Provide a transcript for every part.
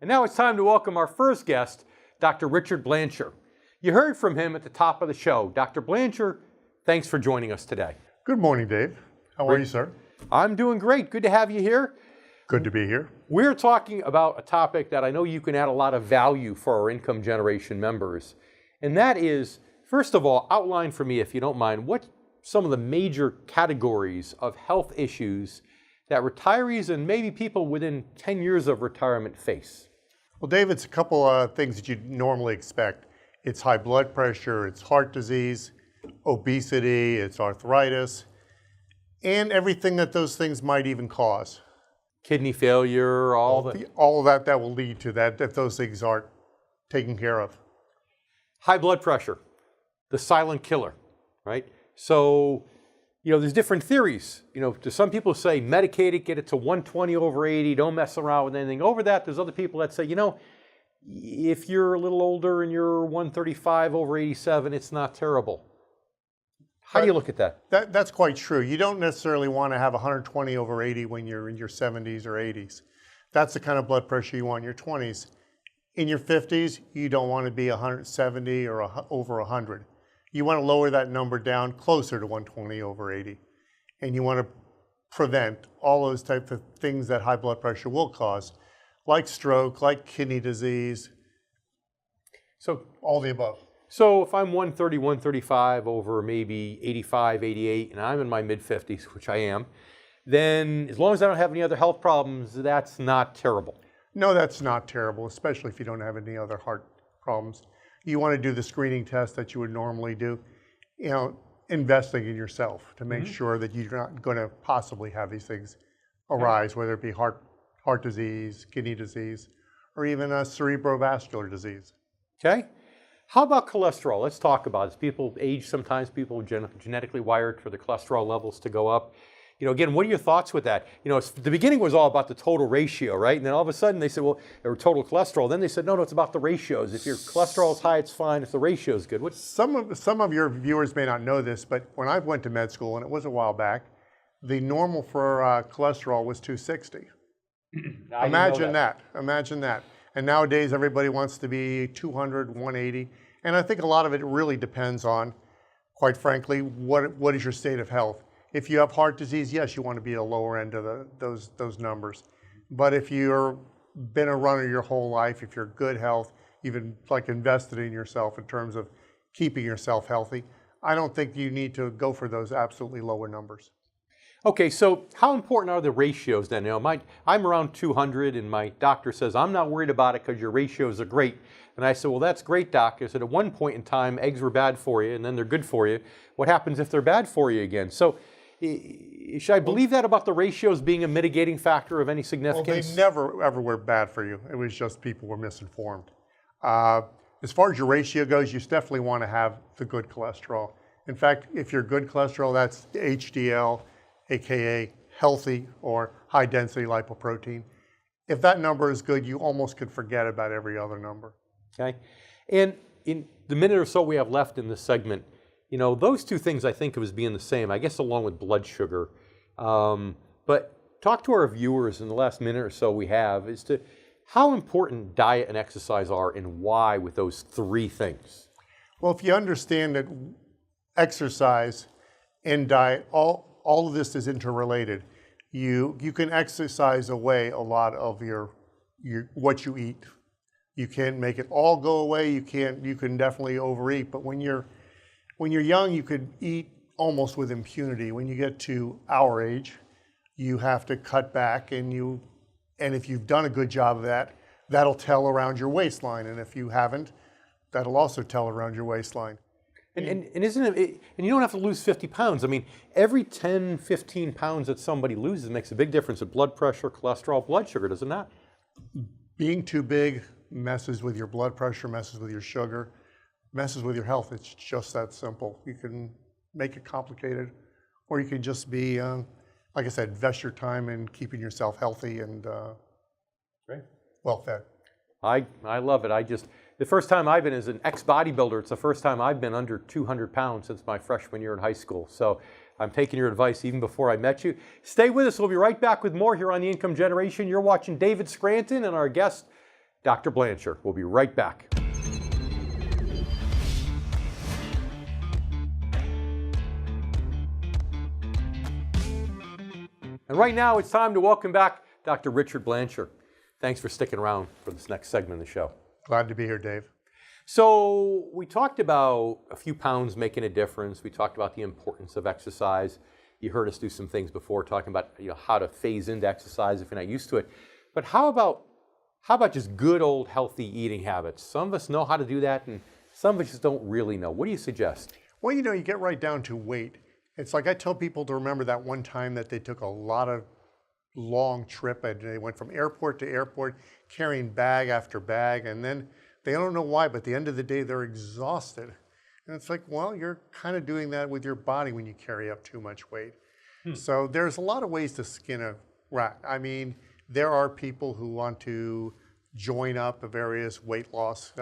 And now it's time to welcome our first guest, Dr. Richard Blanchar. You heard from him at the top of the show. Dr. Blanchar, thanks for joining us today. Good morning, Dave. How are you, sir? I'm doing great. Good to have you here. Good to be here. We're talking about a topic that I know you can add a lot of value for our income generation members. And that is, first of all, outline for me, if you don't mind, what some of the major categories of health issues that retirees and maybe people within 10 years of retirement face. Well, Dave, it's a couple of things that you'd normally expect. It's high blood pressure, it's heart disease, obesity, it's arthritis, and everything that those things might even cause. Kidney failure, all of that will lead to that if those things aren't taken care of. High blood pressure, the silent killer, right? So, there's different theories. Some people say medicate it, get it to 120 over 80, don't mess around with anything over that. There's other people that say, if you're a little older and you're 135 over 87, it's not terrible. How do you look at that? That's quite true. You don't necessarily want to have 120 over 80 when you're in your 70s or 80s. That's the kind of blood pressure you want in your 20s. In your 50s, you don't want to be 170 or over 100. You want to lower that number down closer to 120 over 80. And you want to prevent all those types of things that high blood pressure will cause, like stroke, like kidney disease, so all the above. So if I'm 130, 135 over maybe 85, 88, and I'm in my mid-50s, which I am, then as long as I don't have any other health problems, that's not terrible. No, that's not terrible, especially if you don't have any other heart problems. You want to do the screening test that you would normally do, investing in yourself to make sure that you're not going to possibly have these things arise, whether it be heart disease, kidney disease, or even a cerebrovascular disease. Okay. How about cholesterol? Let's talk about it. People age, sometimes people are genetically wired for the cholesterol levels to go up. Again, what are your thoughts with that? The beginning was all about the total ratio, right? And then all of a sudden they said, well, or total cholesterol. Then they said, no, it's about the ratios. If your cholesterol is high, it's fine. If the ratio is good. Some of your viewers may not know this, but when I went to med school, and it was a while back, the normal for cholesterol was 260. Imagine that. Imagine that. And nowadays, everybody wants to be 200, 180. And I think a lot of it really depends on, quite frankly, what is your state of health. If you have heart disease, yes, you want to be at the lower end of those numbers. But if you've been a runner your whole life, if you're good health, even invested in yourself in terms of keeping yourself healthy, I don't think you need to go for those absolutely lower numbers. Okay, so how important are the ratios then? I'm around 200 and my doctor says, I'm not worried about it because your ratios are great. And I said, well, that's great, doc. I said, at one point in time, eggs were bad for you and then they're good for you. What happens if they're bad for you again? So should I believe that about the ratios being a mitigating factor of any significance? Well, they never, ever were bad for you. It was just people were misinformed. As far as your ratio goes, you definitely want to have the good cholesterol. In fact, if you're good cholesterol, that's HDL, aka healthy or high density lipoprotein. If that number is good, you almost could forget about every other number. Okay. And in the minute or so we have left in this segment, those two things I think of as being the same, I guess along with blood sugar. But talk to our viewers in the last minute or so we have as to how important diet and exercise are and why with those three things. Well, if you understand that exercise and diet, all of this is interrelated. You can exercise away a lot of your what you eat. You can't make it all go away. You can definitely overeat. But when you're young, you could eat almost with impunity. When you get to our age, you have to cut back, and if you've done a good job of that, that'll tell around your waistline. And if you haven't, that'll also tell around your waistline. And isn't it, and you don't have to lose 50 pounds. I mean, every 10, 15 pounds that somebody loses makes a big difference in blood pressure, cholesterol, blood sugar, does it not? Being too big messes with your blood pressure, messes with your sugar, messes with your health. It's just that simple. You can make it complicated, or you can just be, like I said, invest your time in keeping yourself healthy and well fed. I love it. The first time I've been as an ex-bodybuilder, it's the first time I've been under 200 pounds since my freshman year in high school. So I'm taking your advice even before I met you. Stay with us. We'll be right back with more here on The Income Generation. You're watching David Scranton and our guest, Dr. Blanchar. We'll be right back. And right now, it's time to welcome back Dr. Richard Blanchar. Thanks for sticking around for this next segment of the show. Glad to be here, Dave. So we talked about a few pounds making a difference. We talked about the importance of exercise. You heard us do some things before talking about how to phase into exercise if you're not used to it. But how about just good old healthy eating habits? Some of us know how to do that, and some of us just don't really know. What do you suggest? Well, you get right down to weight. It's like I tell people to remember that one time that they took a lot of long trip and they went from airport to airport carrying bag after bag, and then they don't know why, but at the end of the day they're exhausted. And it's like, well, you're kind of doing that with your body when you carry up too much weight. So there's a lot of ways to skin a rat. I mean, there are people who want to join up various weight loss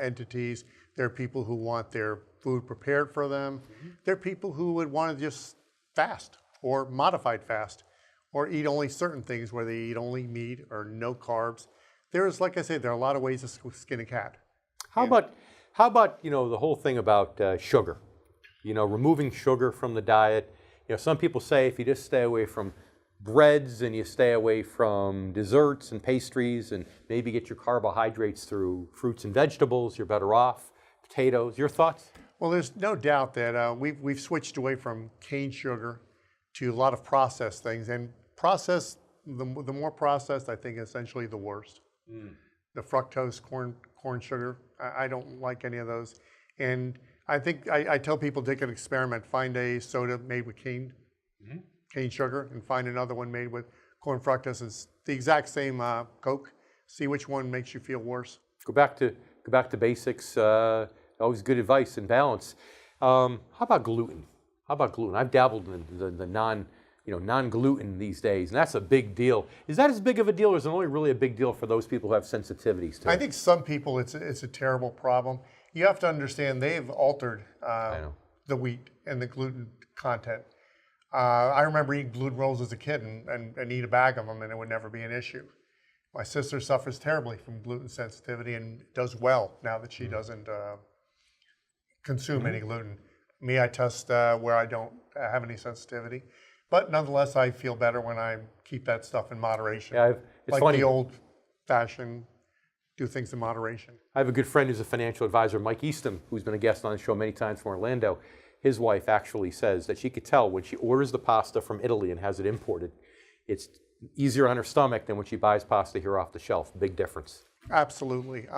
entities. There are people who want their food prepared for them. There are people who would want to just fast or modified fast or eat only certain things where they eat only meat or no carbs. There's, like I said, there are a lot of ways to skin a cat. How about the whole thing about sugar? Removing sugar from the diet. Some people say if you just stay away from breads and you stay away from desserts and pastries and maybe get your carbohydrates through fruits and vegetables, you're better off. Potatoes. Your thoughts? Well, there's no doubt that we've switched away from cane sugar to a lot of processed things, and the more processed, I think, essentially the worst. The fructose, corn sugar, I don't like any of those. And I think I tell people take an experiment, find a soda made with cane sugar and find another one made with corn fructose. It's the exact same Coke. See which one makes you feel worse. Go back to basics. Always good advice and balance. How about gluten? I've dabbled in the non-gluten these days, and that's a big deal. Is that as big of a deal, or is it only really a big deal for those people who have sensitivities to it? I think some people it's a terrible problem. You have to understand they've altered the wheat and the gluten content. I remember eating gluten rolls as a kid and eat a bag of them, and it would never be an issue. My sister suffers terribly from gluten sensitivity and does well now that she doesn't consume any gluten. Me, I test where I don't have any sensitivity. But nonetheless, I feel better when I keep that stuff in moderation. Yeah, it's like funny. the old-fashioned, do things in moderation. I have a good friend who's a financial advisor, Mike Eastham, who's been a guest on the show many times from Orlando. His wife actually says that she could tell when she orders the pasta from Italy and has it imported, it's easier on her stomach than when she buys pasta here off the shelf. Big difference. Absolutely.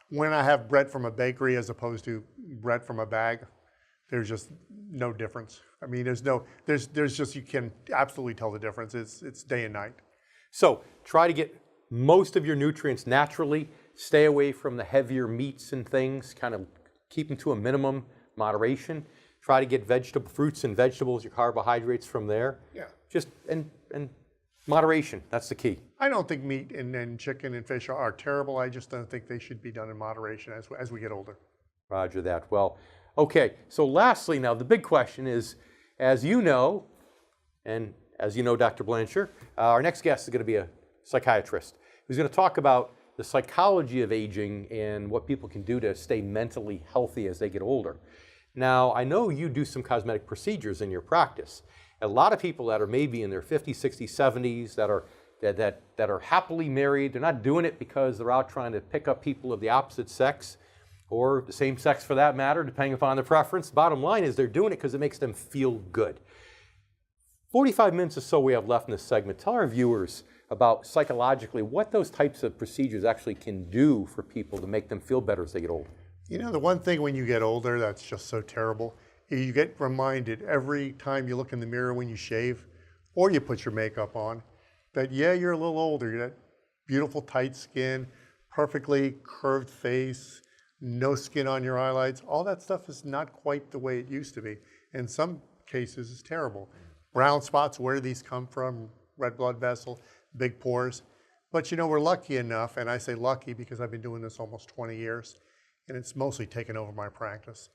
When I have bread from a bakery as opposed to bread from a bag, there's just no difference. I mean, there's just, you can absolutely tell the difference. It's day and night. So try to get most of your nutrients naturally. Stay away from the heavier meats and things. Kind of keep them to a minimum, moderation. Try to get fruits and vegetables, your carbohydrates from there. Yeah. Just and moderation. That's the key. I don't think meat and chicken and fish are terrible. I just don't think they should be done in moderation as we get older. Roger that. Well, okay. So lastly, now the big question is, as you know, and as you know, Dr. Blanchar, our next guest is going to be a psychiatrist who's going to talk about the psychology of aging and what people can do to stay mentally healthy as they get older. Now, I know you do some cosmetic procedures in your practice. A lot of people that are maybe in their 50s, 60s, 70s that are happily married, they're not doing it because they're out trying to pick up people of the opposite sex or the same sex for that matter, depending upon their preference. Bottom line is they're doing it because it makes them feel good. 45 minutes or so we have left in this segment. Tell our viewers about psychologically what those types of procedures actually can do for people to make them feel better as they get older. You know, the one thing when you get older that's just so terrible, you get reminded every time you look in the mirror when you shave or you put your makeup on that, yeah, you're a little older. You got beautiful tight skin, perfectly curved face, no skin on your highlights. All that stuff is not quite the way it used to be. In some cases, it's terrible. Brown spots, where do these come from? Red blood vessel, big pores. But you know, we're lucky enough, and I say lucky because I've been doing this almost 20 years, and it's mostly taken over my practice,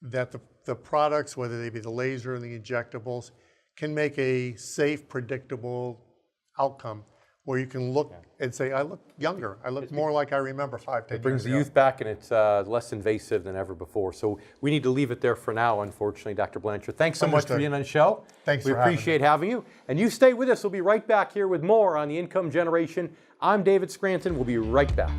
that the products, whether they be the laser or the injectables, can make a safe, predictable outcome where you can look and say, I look younger. I look more like I remember 5, 10 years ago. It brings the youth back, and it's less invasive than ever before. So we need to leave it there for now, unfortunately, Dr. Blanchard. Thanks so much for being on the show. Thanks for having me. We appreciate having you. And you stay with us. We'll be right back here with more on the income generation. I'm David Scranton. We'll be right back.